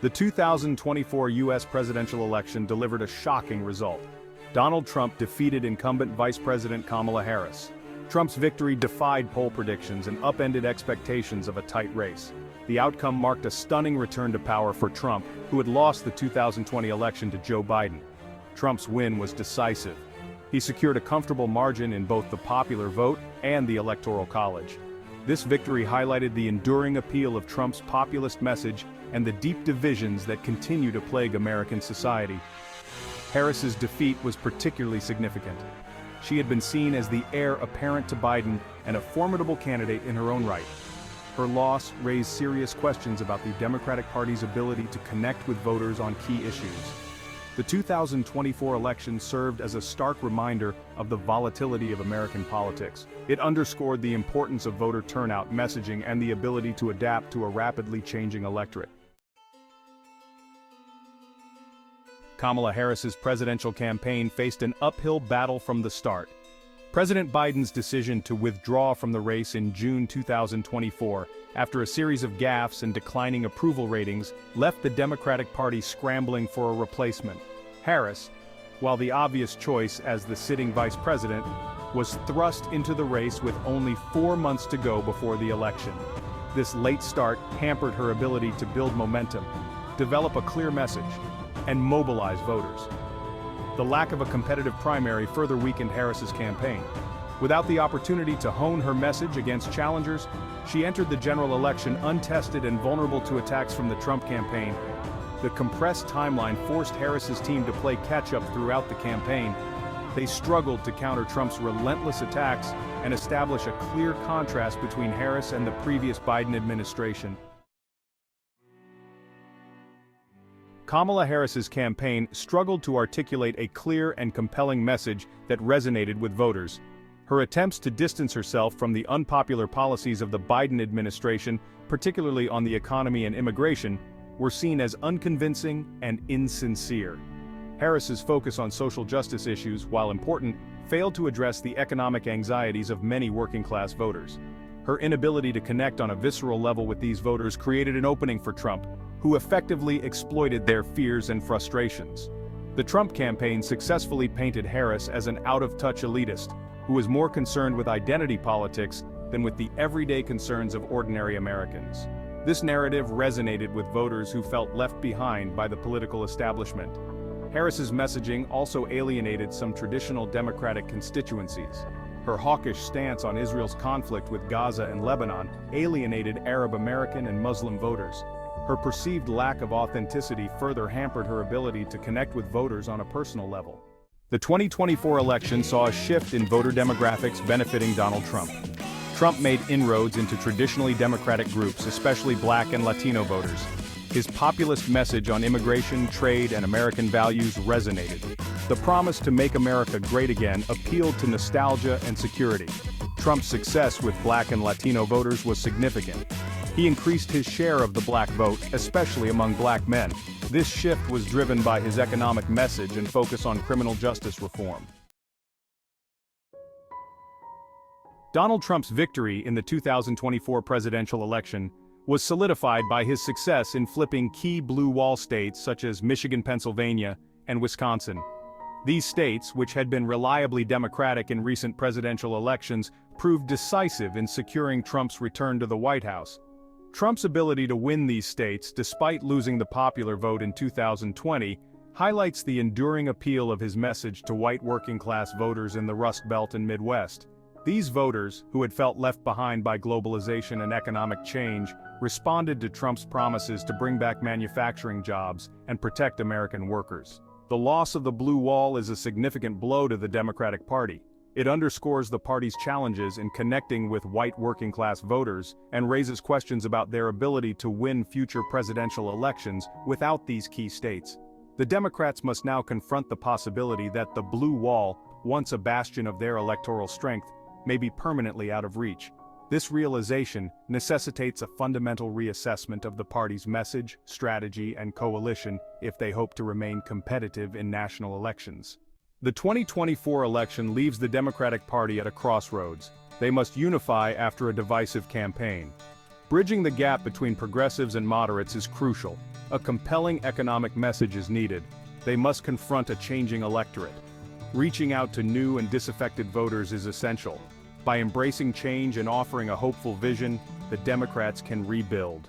The 2024 U.S. presidential election delivered a shocking result. Donald Trump defeated incumbent Vice President Kamala Harris. Trump's victory defied poll predictions and upended expectations of a tight race. The outcome marked a stunning return to power for Trump, who had lost the 2020 election to Joe Biden. Trump's win was decisive. He secured a comfortable margin in both the popular vote and the Electoral College. This victory highlighted the enduring appeal of Trump's populist message and the deep divisions that continue to plague American society. Harris's defeat was particularly significant. She had been seen as the heir apparent to Biden and a formidable candidate in her own right. Her loss raised serious questions about the Democratic Party's ability to connect with voters on key issues. The 2024 election served as a stark reminder of the volatility of American politics. It underscored the importance of voter turnout, messaging, and the ability to adapt to a rapidly changing electorate. Kamala Harris's presidential campaign faced an uphill battle from the start. President Biden's decision to withdraw from the race in June 2024, after a series of gaffes and declining approval ratings, left the Democratic Party scrambling for a replacement. Harris, while the obvious choice as the sitting vice president, was thrust into the race with only 4 months to go before the election. This late start hampered her ability to build momentum, develop a clear message, and mobilize voters. The lack of a competitive primary further weakened Harris's campaign. Without the opportunity to hone her message against challengers, she entered the general election untested and vulnerable to attacks from the Trump campaign. The compressed timeline forced Harris's team to play catch-up throughout the campaign. They struggled to counter Trump's relentless attacks and establish a clear contrast between Harris and the previous Biden administration. Kamala Harris's campaign struggled to articulate a clear and compelling message that resonated with voters. Her attempts to distance herself from the unpopular policies of the Biden administration, particularly on the economy and immigration, were seen as unconvincing and insincere. Harris's focus on social justice issues, while important, failed to address the economic anxieties of many working-class voters. Her inability to connect on a visceral level with these voters created an opening for Trump, who effectively exploited their fears and frustrations. The Trump campaign successfully painted Harris as an out-of-touch elitist, who was more concerned with identity politics than with the everyday concerns of ordinary Americans. This narrative resonated with voters who felt left behind by the political establishment. Harris's messaging also alienated some traditional Democratic constituencies. Her hawkish stance on Israel's conflict with Gaza and Lebanon alienated Arab American and Muslim voters. Her perceived lack of authenticity further hampered her ability to connect with voters on a personal level. The 2024 election saw a shift in voter demographics benefiting Donald Trump. Trump made inroads into traditionally Democratic groups, especially Black and Latino voters. His populist message on immigration, trade, and American values resonated. The promise to make America great again appealed to nostalgia and security. Trump's success with Black and Latino voters was significant. He increased his share of the Black vote, especially among Black men. This shift was driven by his economic message and focus on criminal justice reform. Donald Trump's victory in the 2024 presidential election was solidified by his success in flipping key blue wall states such as Michigan, Pennsylvania, and Wisconsin. These states, which had been reliably Democratic in recent presidential elections, proved decisive in securing Trump's return to the White House. Trump's ability to win these states, despite losing the popular vote in 2020, highlights the enduring appeal of his message to white working-class voters in the Rust Belt and Midwest. These voters, who had felt left behind by globalization and economic change, responded to Trump's promises to bring back manufacturing jobs and protect American workers. The loss of the blue wall is a significant blow to the Democratic Party. It underscores the party's challenges in connecting with white working-class voters and raises questions about their ability to win future presidential elections without these key states. The Democrats must now confront the possibility that the blue wall, once a bastion of their electoral strength, may be permanently out of reach. This realization necessitates a fundamental reassessment of the party's message, strategy, and coalition if they hope to remain competitive in national elections. The 2024 election leaves the Democratic Party at a crossroads. They must unify after a divisive campaign. Bridging the gap between progressives and moderates is crucial. A compelling economic message is needed. They must confront a changing electorate. Reaching out to new and disaffected voters is essential. By embracing change and offering a hopeful vision, the Democrats can rebuild.